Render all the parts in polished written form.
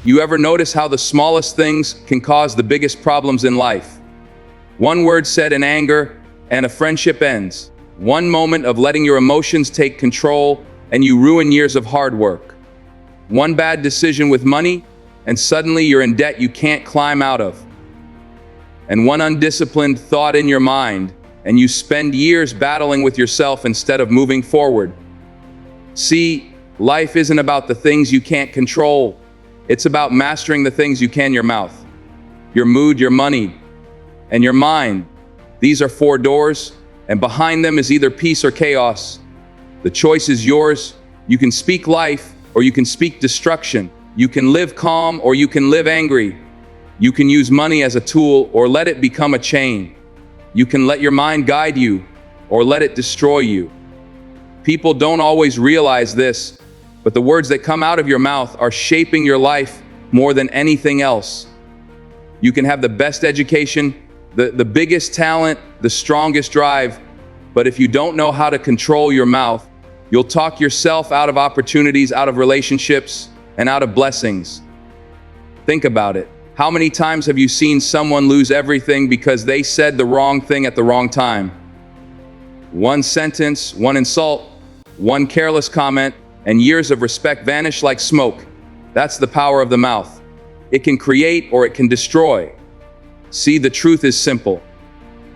You ever notice how the smallest things can cause the biggest problems in life? One word said in anger, and a friendship ends. One moment of letting your emotions take control, and you ruin years of hard work. One bad decision with money, and suddenly you're in debt you can't climb out of. And one undisciplined thought in your mind, and you spend years battling with yourself instead of moving forward. See, life isn't about the things you can't control. It's about mastering the things you can. Your mouth, your mood, your money, and your mind. These are 4 doors, and behind them is either peace or chaos. The choice is yours. You can speak life, or you can speak destruction. You can live calm, or you can live angry. You can use money as a tool, or let it become a chain. You can let your mind guide you, or let it destroy you. People don't always realize this, but the words that come out of your mouth are shaping your life more than anything else. You can have the best education, the biggest talent, the strongest drive, but if you don't know how to control your mouth, you'll talk yourself out of opportunities, out of relationships, and out of blessings. Think about it. How many times have you seen someone lose everything because they said the wrong thing at the wrong time? One sentence, one insult, one careless comment, and years of respect vanish like smoke. That's the power of the mouth. It can create or it can destroy. See, the truth is simple.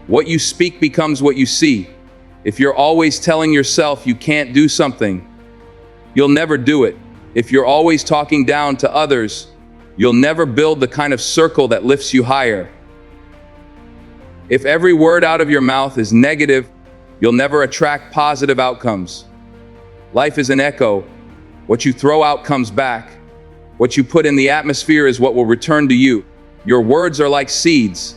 What you speak becomes what you see. If you're always telling yourself you can't do something, you'll never do it. If you're always talking down to others, you'll never build the kind of circle that lifts you higher. If every word out of your mouth is negative, you'll never attract positive outcomes. Life is an echo. What you throw out comes back. What you put in the atmosphere is what will return to you. Your words are like seeds.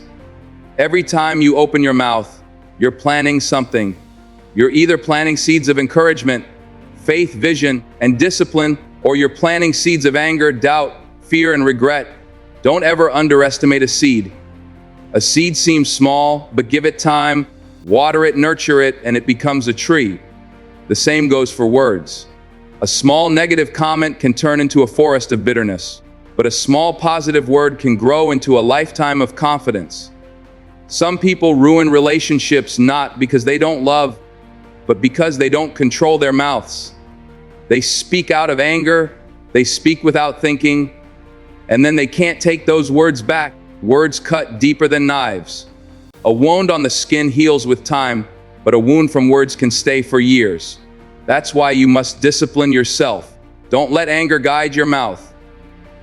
Every time you open your mouth, you're planting something. You're either planting seeds of encouragement, faith, vision, and discipline, or you're planting seeds of anger, doubt, fear, and regret. Don't ever underestimate a seed. A seed seems small, but give it time, water it, nurture it, and it becomes a tree. The same goes for words. A small negative comment can turn into a forest of bitterness, but a small positive word can grow into a lifetime of confidence. Some people ruin relationships not because they don't love, but because they don't control their mouths. They speak out of anger, they speak without thinking, and then they can't take those words back. Words cut deeper than knives. A wound on the skin heals with time, but a wound from words can stay for years. That's why you must discipline yourself. Don't let anger guide your mouth.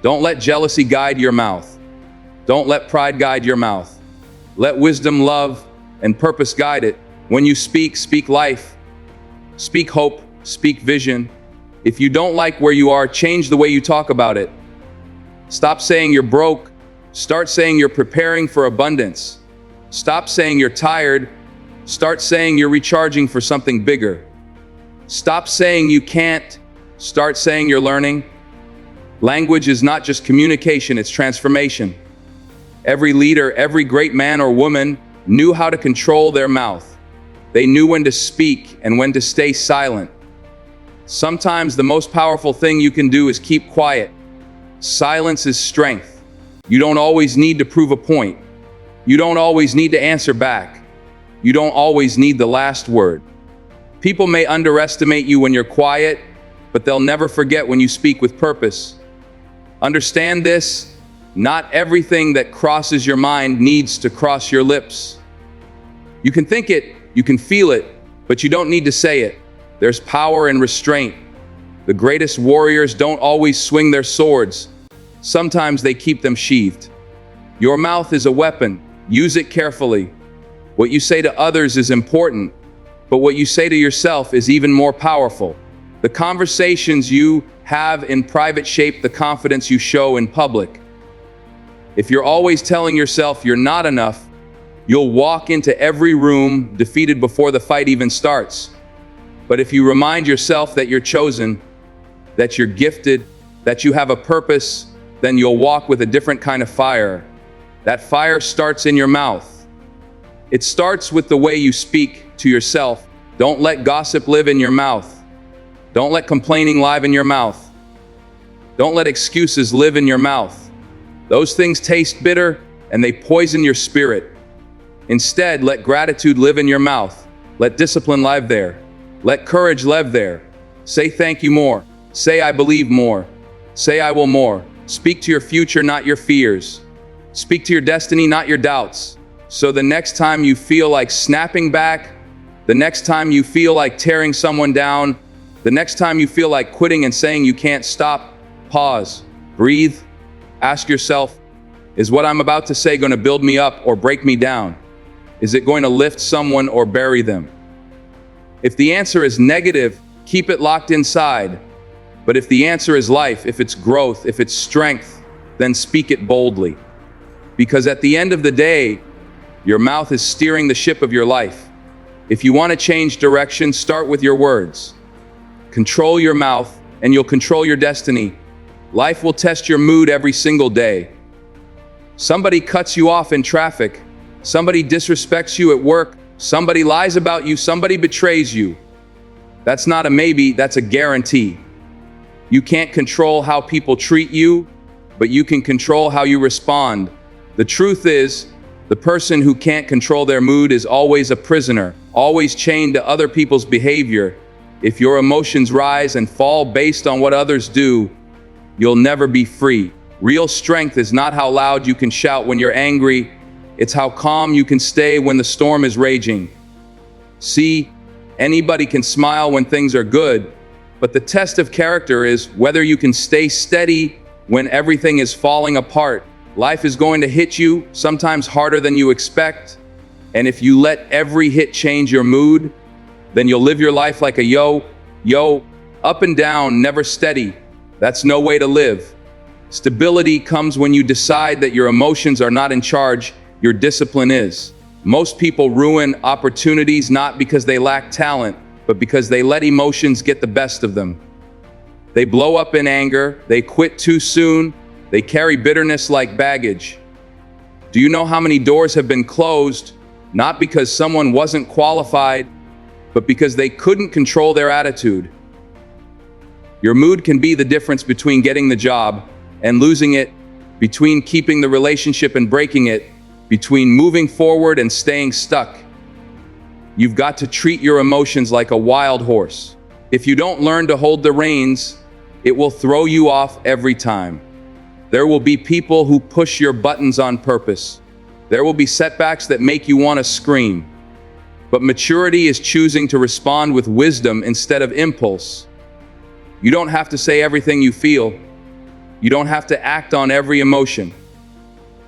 Don't let jealousy guide your mouth. Don't let pride guide your mouth. Let wisdom, love, and purpose guide it. When you speak, speak life. Speak hope, speak vision. If you don't like where you are, change the way you talk about it. Stop saying you're broke. Start saying you're preparing for abundance. Stop saying you're tired. Start saying you're recharging for something bigger. Stop saying you can't. Start saying you're learning. Language is not just communication, it's transformation. Every leader, every great man or woman knew how to control their mouth. They knew when to speak and when to stay silent. Sometimes the most powerful thing you can do is keep quiet. Silence is strength. You don't always need to prove a point. You don't always need to answer back. You don't always need the last word. People may underestimate you when you're quiet, but they'll never forget when you speak with purpose. Understand this, not everything that crosses your mind needs to cross your lips. You can think it, you can feel it, but you don't need to say it. There's power in restraint. The greatest warriors don't always swing their swords. Sometimes they keep them sheathed. Your mouth is a weapon. Use it carefully. What you say to others is important, but what you say to yourself is even more powerful. The conversations you have in private shape the confidence you show in public. If you're always telling yourself you're not enough, you'll walk into every room defeated before the fight even starts. But if you remind yourself that you're chosen, that you're gifted, that you have a purpose, then you'll walk with a different kind of fire. That fire starts in your mouth. It starts with the way you speak to yourself. Don't let gossip live in your mouth. Don't let complaining live in your mouth. Don't let excuses live in your mouth. Those things taste bitter and they poison your spirit. Instead, let gratitude live in your mouth. Let discipline live there. Let courage live there. Say thank you more. Say I believe more. Say I will more. Speak to your future, not your fears. Speak to your destiny, not your doubts. So the next time you feel like snapping back, the next time you feel like tearing someone down, the next time you feel like quitting and saying you can't stop, pause, breathe, ask yourself, is what I'm about to say going to build me up or break me down? Is it going to lift someone or bury them? If the answer is negative, keep it locked inside. But if the answer is life, if it's growth, if it's strength, then speak it boldly. Because at the end of the day, your mouth is steering the ship of your life. If you want to change direction, start with your words. Control your mouth, and you'll control your destiny. Life will test your mood every single day. Somebody cuts you off in traffic. Somebody disrespects you at work. Somebody lies about you. Somebody betrays you. That's not a maybe, that's a guarantee. You can't control how people treat you, but you can control how you respond. The truth is, the person who can't control their mood is always a prisoner, always chained to other people's behavior. If your emotions rise and fall based on what others do, you'll never be free. Real strength is not how loud you can shout when you're angry, it's how calm you can stay when the storm is raging. See, anybody can smile when things are good, but the test of character is whether you can stay steady when everything is falling apart. Life is going to hit you, sometimes harder than you expect, and if you let every hit change your mood, then you'll live your life like a yo, up and down, never steady. That's no way to live. Stability comes when you decide that your emotions are not in charge, your discipline is. Most people ruin opportunities not because they lack talent, but because they let emotions get the best of them. They blow up in anger, they quit too soon, they carry bitterness like baggage. Do you know how many doors have been closed, not because someone wasn't qualified, but because they couldn't control their attitude? Your mood can be the difference between getting the job and losing it, between keeping the relationship and breaking it, between moving forward and staying stuck. You've got to treat your emotions like a wild horse. If you don't learn to hold the reins, it will throw you off every time. There will be people who push your buttons on purpose. There will be setbacks that make you want to scream. But maturity is choosing to respond with wisdom instead of impulse. You don't have to say everything you feel. You don't have to act on every emotion.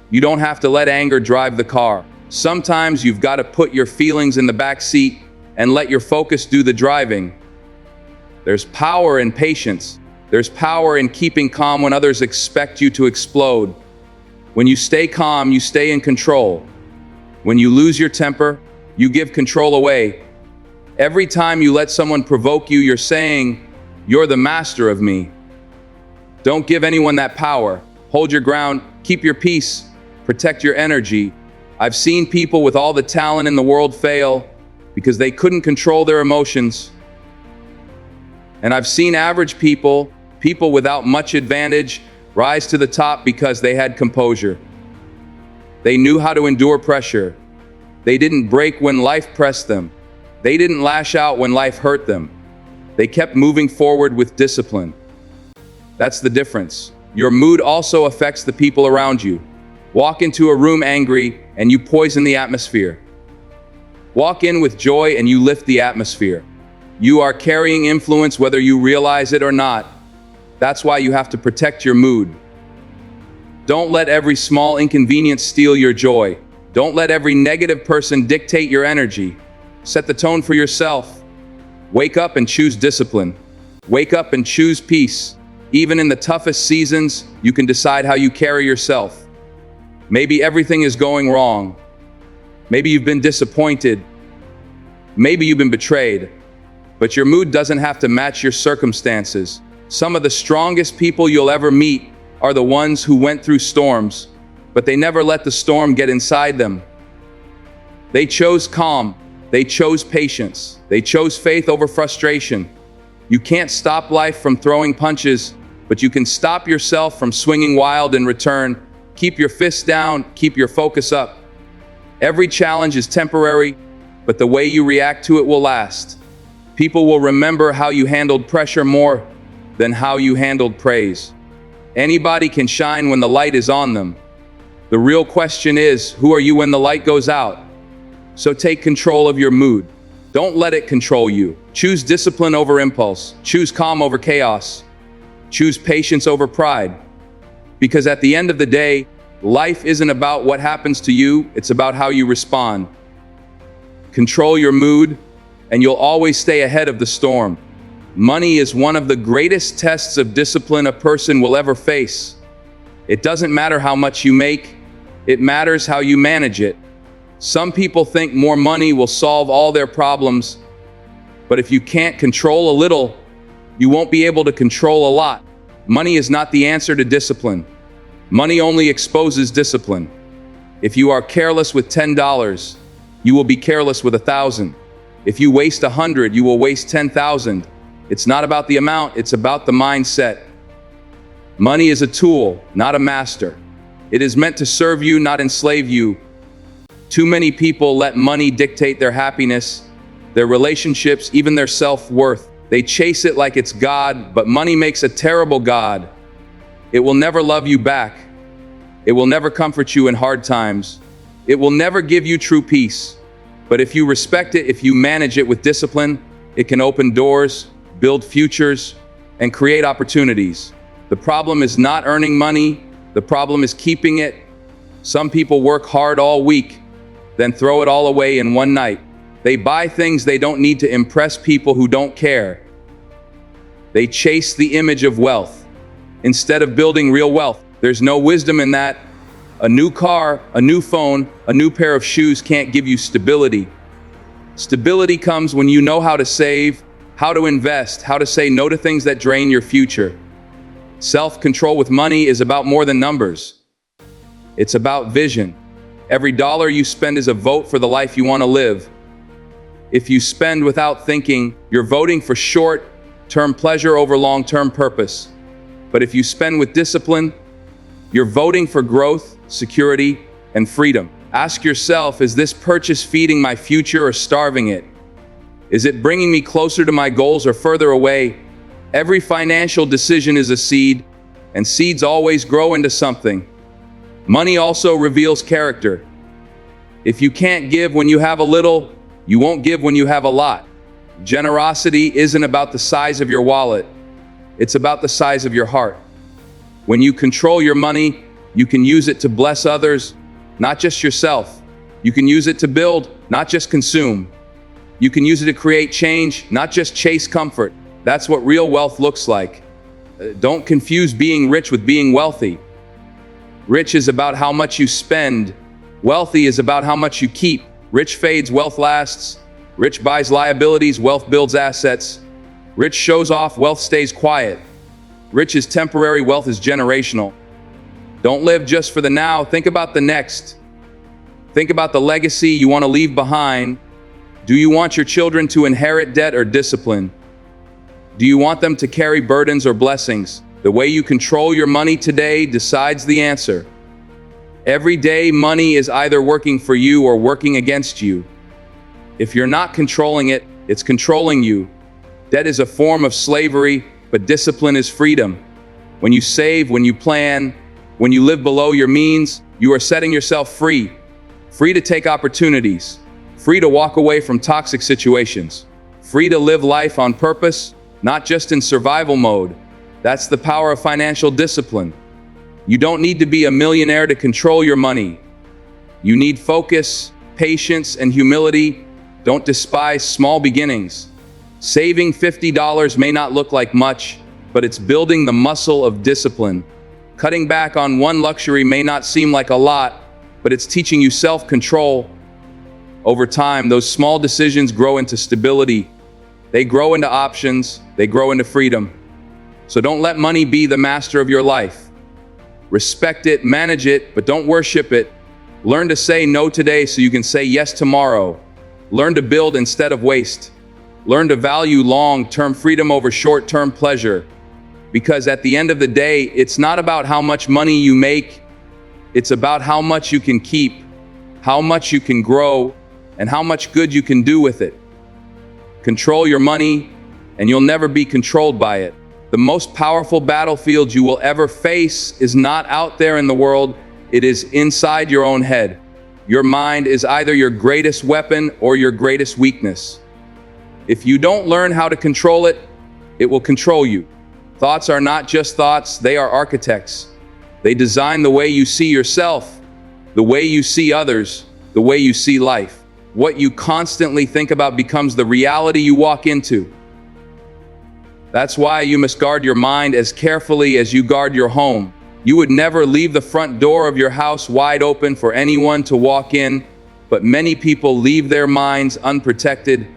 You don't have to let anger drive the car. Sometimes you've got to put your feelings in the back seat and let your focus do the driving. There's power in patience. There's power in keeping calm when others expect you to explode. When you stay calm, you stay in control. When you lose your temper, you give control away. Every time you let someone provoke you, you're saying, "You're the master of me." Don't give anyone that power. Hold your ground, keep your peace, protect your energy. I've seen people with all the talent in the world fail because they couldn't control their emotions. And I've seen average people without much advantage, rise to the top because they had composure. They knew how to endure pressure. They didn't break when life pressed them. They didn't lash out when life hurt them. They kept moving forward with discipline. That's the difference. Your mood also affects the people around you. Walk into a room angry and you poison the atmosphere. Walk in with joy and you lift the atmosphere. You are carrying influence whether you realize it or not. That's why you have to protect your mood. Don't let every small inconvenience steal your joy. Don't let every negative person dictate your energy. Set the tone for yourself. Wake up and choose discipline. Wake up and choose peace. Even in the toughest seasons, you can decide how you carry yourself. Maybe everything is going wrong. Maybe you've been disappointed. Maybe you've been betrayed. But your mood doesn't have to match your circumstances. Some of the strongest people you'll ever meet are the ones who went through storms, but they never let the storm get inside them. They chose calm. They chose patience. They chose faith over frustration. You can't stop life from throwing punches, but you can stop yourself from swinging wild in return. Keep your fists down, keep your focus up. Every challenge is temporary, but the way you react to it will last. People will remember how you handled pressure more than how you handled praise. Anybody can shine when the light is on them. The real question is, who are you when the light goes out? So take control of your mood. Don't let it control you. Choose discipline over impulse. Choose calm over chaos. Choose patience over pride. Because at the end of the day, life isn't about what happens to you, it's about how you respond. Control your mood, and you'll always stay ahead of the storm. Money is one of the greatest tests of discipline a person will ever face. It doesn't matter how much you make, it matters how you manage it. Some people think more money will solve all their problems, but if you can't control a little, you won't be able to control a lot. Money is not the answer to discipline. Money only exposes discipline. If you are careless with $10, you will be careless with 1,000. If you waste 100, you will waste 10,000. It's not about the amount, it's about the mindset. Money is a tool, not a master. It is meant to serve you, not enslave you. Too many people let money dictate their happiness, their relationships, even their self-worth. They chase it like it's God, but money makes a terrible God. It will never love you back. It will never comfort you in hard times. It will never give you true peace. But if you respect it, if you manage it with discipline, it can open doors, build futures, and create opportunities. The problem is not earning money. The problem is keeping it. Some people work hard all week, then throw it all away in one night. They buy things they don't need to impress people who don't care. They chase the image of wealth instead of building real wealth. There's no wisdom in that. A new car, a new phone, a new pair of shoes can't give you stability. Stability comes when you know how to save, how to invest, how to say no to things that drain your future. Self-control with money is about more than numbers. It's about vision. Every dollar you spend is a vote for the life you want to live. If you spend without thinking, you're voting for short-term pleasure over long-term purpose. But if you spend with discipline, you're voting for growth, security, and freedom. Ask yourself, is this purchase feeding my future or starving it? Is it bringing me closer to my goals or further away? Every financial decision is a seed, and seeds always grow into something. Money also reveals character. If you can't give when you have a little, you won't give when you have a lot. Generosity isn't about the size of your wallet. It's about the size of your heart. When you control your money, you can use it to bless others, not just yourself. You can use it to build, not just consume. You can use it to create change, not just chase comfort. That's what real wealth looks like. Don't confuse being rich with being wealthy. Rich is about how much you spend. Wealthy is about how much you keep. Rich fades, wealth lasts. Rich buys liabilities, wealth builds assets. Rich shows off, wealth stays quiet. Rich is temporary, wealth is generational. Don't live just for the now, think about the next. Think about the legacy you want to leave behind. Do you want your children to inherit debt or discipline? Do you want them to carry burdens or blessings? The way you control your money today decides the answer. Every day, money is either working for you or working against you. If you're not controlling it, it's controlling you. Debt is a form of slavery, but discipline is freedom. When you save, when you plan, when you live below your means, you are setting yourself free. Free to take opportunities. Free to walk away from toxic situations. Free to live life on purpose, not just in survival mode. That's the power of financial discipline. You don't need to be a millionaire to control your money. You need focus, patience, and humility. Don't despise small beginnings. Saving $50 may not look like much, but it's building the muscle of discipline. Cutting back on one luxury may not seem like a lot, but it's teaching you self-control. Over time, those small decisions grow into stability. They grow into options. They grow into freedom. So don't let money be the master of your life. Respect it, manage it, but don't worship it. Learn to say no today so you can say yes tomorrow. Learn to build instead of waste. Learn to value long-term freedom over short-term pleasure. Because at the end of the day, it's not about how much money you make, it's about how much you can keep, how much you can grow, and how much good you can do with it. Control your money, and you'll never be controlled by it. The most powerful battlefield you will ever face is not out there in the world, it is inside your own head. Your mind is either your greatest weapon or your greatest weakness. If you don't learn how to control it, it will control you. Thoughts are not just thoughts, they are architects. They design the way you see yourself, the way you see others, the way you see life. What you constantly think about becomes the reality you walk into. That's why you must guard your mind as carefully as you guard your home. You would never leave the front door of your house wide open for anyone to walk in, but many people leave their minds unprotected,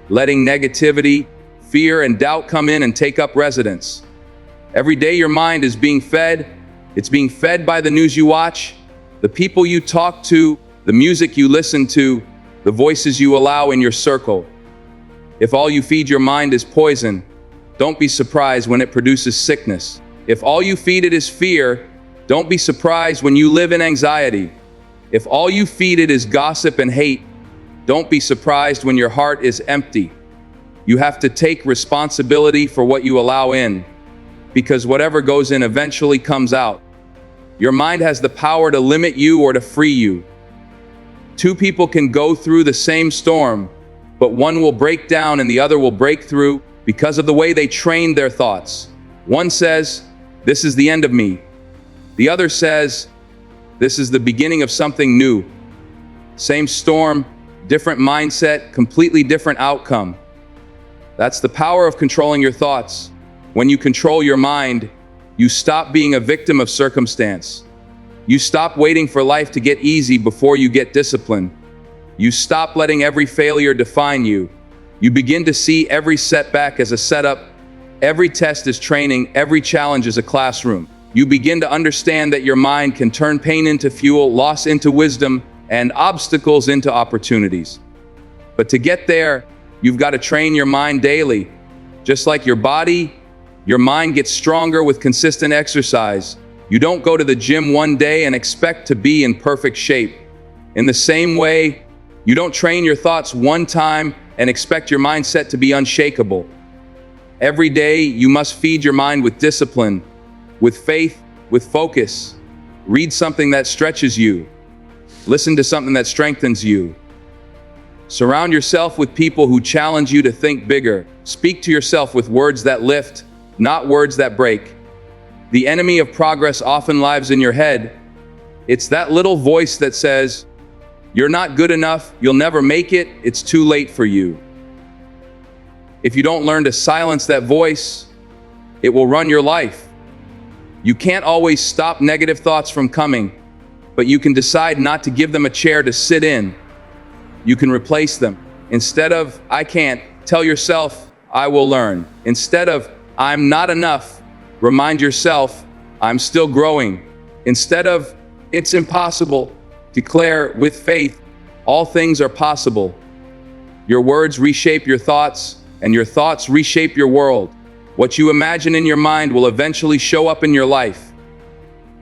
letting negativity, fear, and doubt come in and take up residence. Every day your mind is being fed. It's being fed by the news you watch, the people you talk to, the music you listen to, the voices you allow in your circle. If all you feed your mind is poison, don't be surprised when it produces sickness. If all you feed it is fear, don't be surprised when you live in anxiety. If all you feed it is gossip and hate, don't be surprised when your heart is empty. You have to take responsibility for what you allow in, because whatever goes in eventually comes out. Your mind has the power to limit you or to free you. Two people can go through the same storm, but one will break down and the other will break through because of the way they trained their thoughts. One says, "This is the end of me." The other says, "This is the beginning of something new." Same storm, different mindset, completely different outcome. That's the power of controlling your thoughts. When you control your mind, you stop being a victim of circumstance. You stop waiting for life to get easy before you get disciplined. You stop letting every failure define you. You begin to see every setback as a setup, every test as training, every challenge as a classroom. You begin to understand that your mind can turn pain into fuel, loss into wisdom, and obstacles into opportunities. But to get there, you've got to train your mind daily. Just like your body, your mind gets stronger with consistent exercise. You don't go to the gym one day and expect to be in perfect shape. In the same way, you don't train your thoughts one time and expect your mindset to be unshakable. Every day, you must feed your mind with discipline, with faith, with focus. Read something that stretches you. Listen to something that strengthens you. Surround yourself with people who challenge you to think bigger. Speak to yourself with words that lift, not words that break. The enemy of progress often lives in your head. It's that little voice that says, "You're not good enough, you'll never make it, it's too late for you." If you don't learn to silence that voice, it will run your life. You can't always stop negative thoughts from coming, but you can decide not to give them a chair to sit in. You can replace them. Instead of, "I can't," tell yourself, "I will learn." Instead of, "I'm not enough," remind yourself, "I'm still growing." Instead of, "It's impossible," declare with faith, "All things are possible." Your words reshape your thoughts, and your thoughts reshape your world. What you imagine in your mind will eventually show up in your life.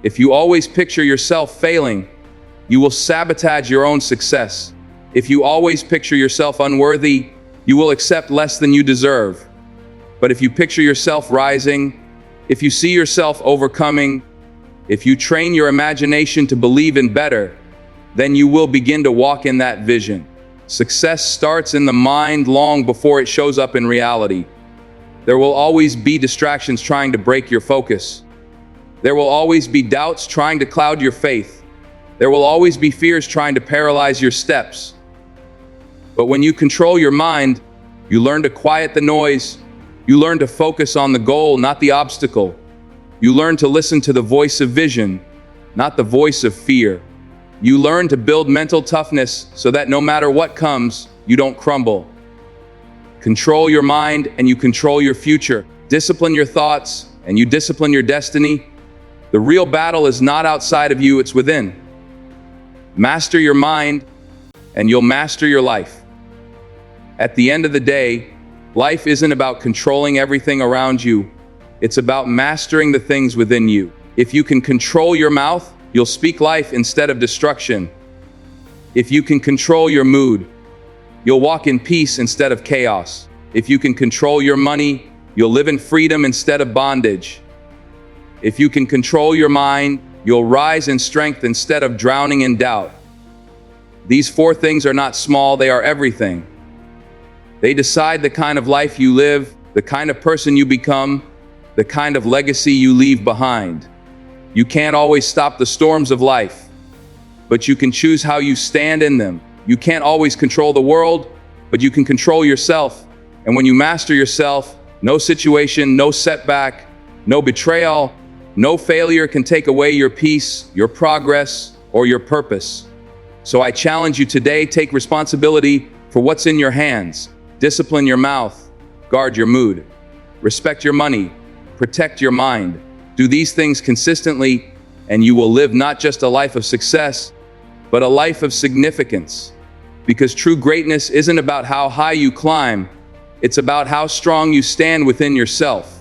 If you always picture yourself failing, you will sabotage your own success. If you always picture yourself unworthy, you will accept less than you deserve. But if you picture yourself rising, if you see yourself overcoming, if you train your imagination to believe in better, then you will begin to walk in that vision. Success starts in the mind long before it shows up in reality. There will always be distractions trying to break your focus. There will always be doubts trying to cloud your faith. There will always be fears trying to paralyze your steps. But when you control your mind, you learn to quiet the noise. You learn to focus on the goal, not the obstacle. You learn to listen to the voice of vision, not the voice of fear. You learn to build mental toughness so that no matter what comes, you don't crumble. Control your mind and you control your future. Discipline your thoughts and you discipline your destiny. The real battle is not outside of you, it's within. Master your mind and you'll master your life. At the end of the day, life isn't about controlling everything around you. It's about mastering the things within you. If you can control your mouth, you'll speak life instead of destruction. If you can control your mood, you'll walk in peace instead of chaos. If you can control your money, you'll live in freedom instead of bondage. If you can control your mind, you'll rise in strength instead of drowning in doubt. These 4 things are not small, they are everything. They decide the kind of life you live, the kind of person you become, the kind of legacy you leave behind. You can't always stop the storms of life, but you can choose how you stand in them. You can't always control the world, but you can control yourself. And when you master yourself, no situation, no setback, no betrayal, no failure can take away your peace, your progress, or your purpose. So I challenge you today, take responsibility for what's in your hands. Discipline your mouth, guard your mood, respect your money, protect your mind. Do these things consistently, and you will live not just a life of success, but a life of significance. Because true greatness isn't about how high you climb, it's about how strong you stand within yourself.